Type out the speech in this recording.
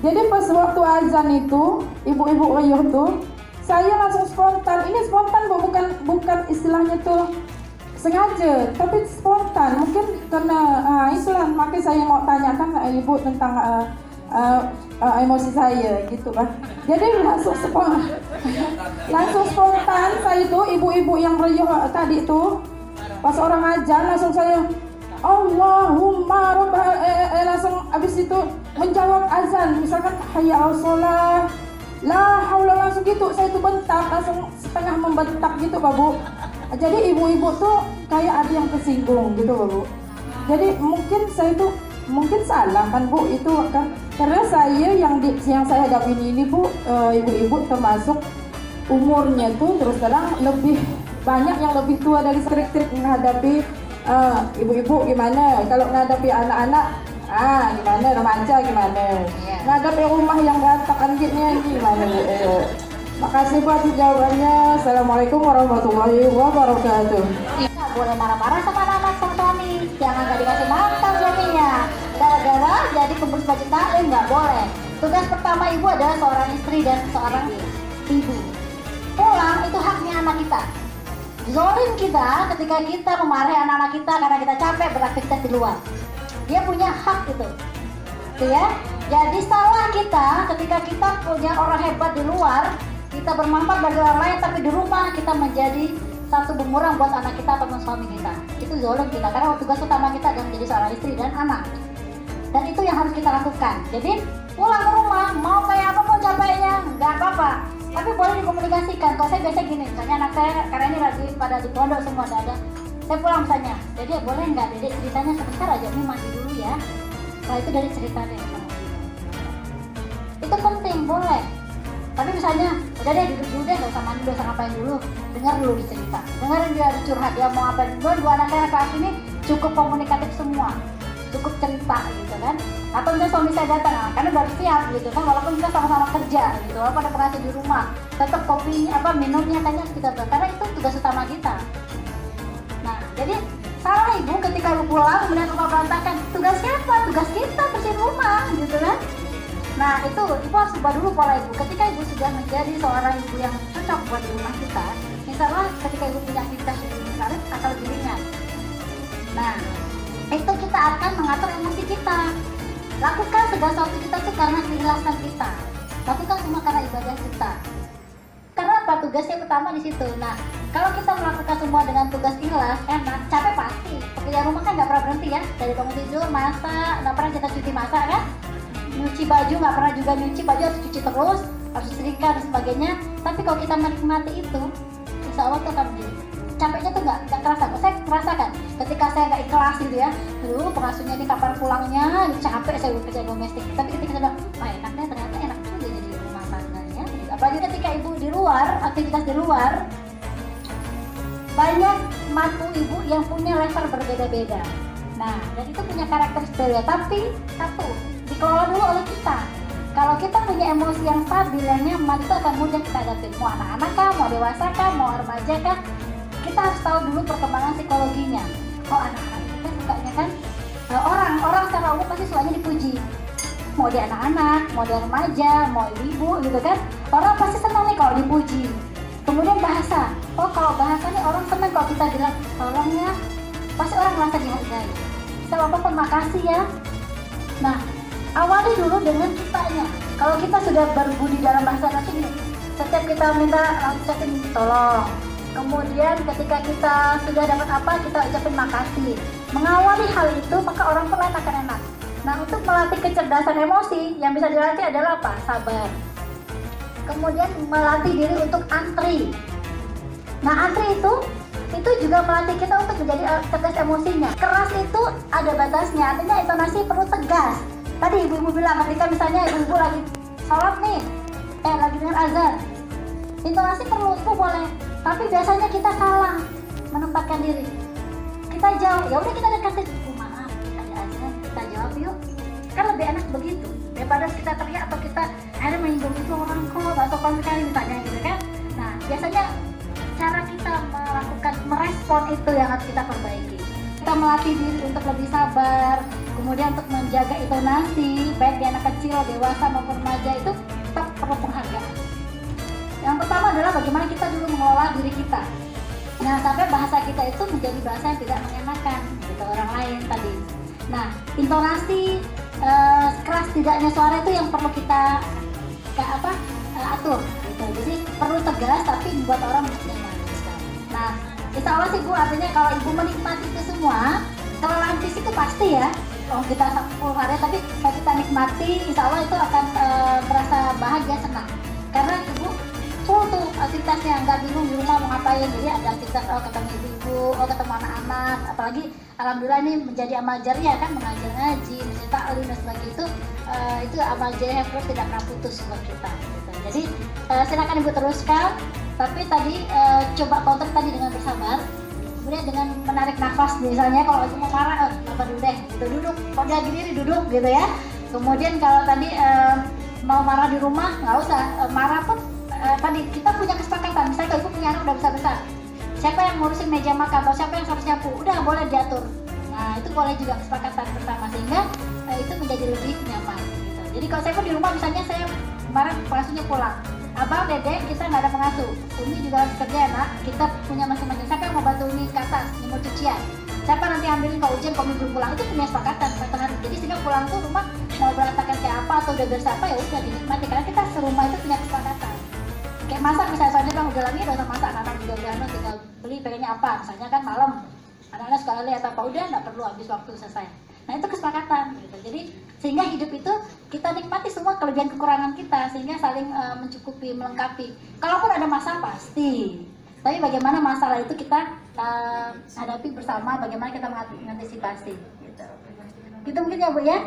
Jadi pas waktu azan itu, ibu-ibu riuh tuh, saya langsung spontan. Ini spontan bu, bukan istilahnya tuh sengaja, tapi spontan. Mungkin karena itulah, makanya saya mau tanyakan ibu tentang emosi saya gitu kan. Jadi langsung spontan saya tuh, ibu-ibu yang riuh tadi tuh, pas orang azan langsung saya Allahumma rabbal langsung abis itu menjawab azan, misalkan hayya al sholah la haula, langsung gitu saya tuh bentak, langsung setengah membentak gitu Pak Bu. Jadi ibu-ibu tuh kayak ada yang tersinggung gitu Pak Bu. Jadi mungkin saya tuh salah kan Bu, itu kan karena saya yang saya hadapin ini Bu, ibu-ibu termasuk umurnya tuh terus terang lebih banyak yang lebih tua dari trik-trik menghadapi ibu-ibu gimana, kalau menghadapi anak-anak gimana, remaja gimana, menghadapi rumah yang berantakan gimana Bu. Makasih Bu atas jawabannya. Assalamualaikum warahmatullahi wabarakatuh. Nggak boleh marah-marah sama anak sang suami, jangan nggak dikasih makan suaminya gara-gara jadi pengurus masjid taklim, nggak boleh. Tugas pertama ibu adalah seorang istri dan seorang ibu. Pulang itu haknya anak kita. Zolim kita ketika kita memarahi anak-anak kita karena kita capek beraktivitas di luar. Dia punya hak itu, ya. Jadi salah kita ketika kita punya orang hebat di luar, kita bermanfaat bagi orang lain, tapi di rumah kita menjadi satu bumerang buat anak kita atau suami kita. Itu zolim kita, karena tugas utama kita adalah menjadi seorang istri dan anak. Dan itu yang harus kita lakukan. Jadi pulang ke rumah, mau kayak apa, mau capeknya, nggak apa-apa. Tapi boleh dikomunikasikan. Kalau saya biasa gini, misalnya anak saya, karena ini lagi pada di pondok semua ada. Saya pulang misalnya, jadi boleh nggak dedek ceritanya sebentar aja, ini mandi dulu ya. Setelah itu dari ceritanya. Itu penting, boleh. Tapi misalnya, udah deh duduk dulu deh, gak usah mandi, gak usah ngapain dulu. Dengar dulu dicerita, dengerin dia curhat, dia mau ngapain. Dua anak saya saat ini cukup komunikatif semua, cukup cerita gitu kan. Atau misalnya suami saya datang, karena baru siap gitu kan, walaupun kita sama-sama kerja gitu, walaupun ada penghasilan di rumah, tetap kopi minumnya kayaknya kita karena itu tugas utama kita. Nah, jadi salah ibu ketika ibu pulang kemudian rumah berantakan, tugas siapa? Tugas kita bersihin rumah gitu kan. Nah itu ibu harus ubah dulu pola ibu. Ketika ibu sudah menjadi seorang ibu yang cocok buat di rumah kita, misalnya ketika ibu punya aktivitas di rumah atau lebih ringan, nah itu kita akan mengatur emosi kita. Lakukan segala sesuatu kita itu karena keikhlasan kita. Lakukan semua karena ibadah kita. Karena apa? Tugasnya pertama di situ. Nah kalau kita melakukan semua dengan tugas ikhlas, enak, capek pasti. Pekerjaan rumah kan nggak pernah berhenti ya. Dari bangun tidur, masak, nggak pernah kita cuci masak kan? Nyuci baju nggak pernah juga nyuci baju, harus cuci terus, harus setrika dan sebagainya. Tapi kalau kita menikmati itu, insya Allah tuh akan menjadi capeknya tuh nggak terasa. Saya merasakan ketika saya nggak ikhlas gitu ya, dulu pengasuhnya ini kapan pulangnya, capek saya bekerja domestik. Tapi ketika saya bilang, enaknya ternyata enak juga jadi rumah tangganya. Apalagi ketika ibu di luar, aktivitas di luar, banyak mantu ibu yang punya level berbeda-beda. Nah, dan itu punya karakter berbeda. Tapi satu, dikelola dulu oleh kita. Kalau kita punya emosi yang stabil, yang nyaman, itu akan mudah kita hadapi. Mau anak-anak kah, mau dewasa kah, mau remaja kah, kita harus tahu dulu perkembangan psikologinya. Oh anak-anak kita sukanya kan, orang secara umum pasti sukanya dipuji. Mau dia anak-anak, mau dia remaja, mau ibu gitu kan, orang pasti senang nih kalau dipuji. Kemudian bahasa, oh kalau bahasa nih orang senang kalau kita bilang tolong ya, pasti orang merasa dihargai. Kita apapun makasih ya. Nah, awali dulu dengan kitanya. Kalau kita sudah berbudi dalam bahasa nanti gini, setiap kita minta ucapin tolong. Kemudian ketika kita sudah dapat apa, kita ucapin makasih. Mengawali hal itu, maka orang pun lain akan enak. Nah, untuk melatih kecerdasan emosi, yang bisa dilatih adalah apa? Sabar. Kemudian melatih diri untuk antri. Nah, antri itu juga melatih kita untuk menjadi cerdas emosinya. Keras itu ada batasnya, artinya intonasi perlu tegas. Tadi ibu-ibu bilang ketika misalnya ibu-ibu lagi sholat nih, lagi dengar azan, intonasi perlu, itu boleh. Tapi biasanya kita salah menempatkan diri. Kita jauh, ya udah kita dekatin. Maaf, ada azan, kita jawab yuk. Kan lebih enak begitu daripada kita teriak atau kita ada menyinggung itu orang kok gak sopan sekali misalnya gitu kan. Nah biasanya cara kita melakukan merespon itu yang harus kita perbaiki. Kita melatih diri untuk lebih sabar, kemudian untuk menjaga intonasi baik di anak kecil, dewasa maupun remaja itu tetap perlu penghargaan. Yang pertama adalah bagaimana kita dulu mengelola diri kita. Nah, sampai bahasa kita itu menjadi bahasa yang tidak mengenakan gitu orang lain tadi. Nah, intonasi, keras tidaknya suara itu yang perlu kita atur gitu. Jadi perlu tegas tapi membuat orang nyaman. Nah, insya Allah sih Bu, artinya kalau Ibu menikmati itu semua, kelelahan fisik itu pasti ya. Kalau kita 10 hari, tapi kalau kita nikmati, insya Allah itu akan merasa bahagia, senang. Karena Ibu full tuh aktivitasnya, nggak bingung di rumah mau ngapain. Jadi ada aktivitas, ketemu ibu-ibu, ketemu anak-anak. Apalagi alhamdulillah ini menjadi amal jariah kan, mengajar ngaji, menjadi taklim dan sebagainya itu amal jariah yang terus tidak pernah putus buat kita. Gitu. Jadi silakan Ibu teruskan. Tapi tadi coba counter tadi dengan bersabar. Kemudian dengan menarik nafas, misalnya kalau lagi mau marah, apa dulu deh, gitu, duduk. Kalau dia gini duduk gitu ya. Kemudian kalau tadi mau marah di rumah, nggak usah marah pun. Tadi kita punya kesepakatan, misalnya kalau Ibu punya anak udah besar-besar, siapa yang ngurusin meja makan atau siapa yang harus nyapu, udah boleh diatur. Nah itu boleh juga kesepakatan bersama, sehingga itu menjadi lebih nyaman gitu. Jadi kalau saya pun di rumah misalnya saya kemarin pengasuhnya pulang, abang, dedek, kita nggak ada pengasuh, Umi juga harus kerja nak, kita punya masing-masing. Siapa yang mau bantu Umi ke atas, nyemur cucian, siapa nanti ambilin kalau ujian, kalau Umi belum pulang, itu punya kesepakatan hari. Jadi sehingga pulang tuh rumah mau berantakan kayak apa atau udah beres apa ya udah dinikmati, karena kita serumah itu punya kesepakatan. Kayak masak misalnya, soalnya bang udah lama udah usah masak, anak juga udah tinggal beli pengennya apa, misalnya kan malam anak-anak suka lihat apa, udah nggak perlu habis waktu selesai. Nah itu kesepakatan gitu. Jadi sehingga hidup itu kita nikmati semua kelebihan kekurangan kita, sehingga saling mencukupi, melengkapi. Kalaupun ada masalah pasti, tapi bagaimana masalah itu kita hadapi bersama, bagaimana kita mengantisipasi gitu. Gitu mungkin ya Bu ya.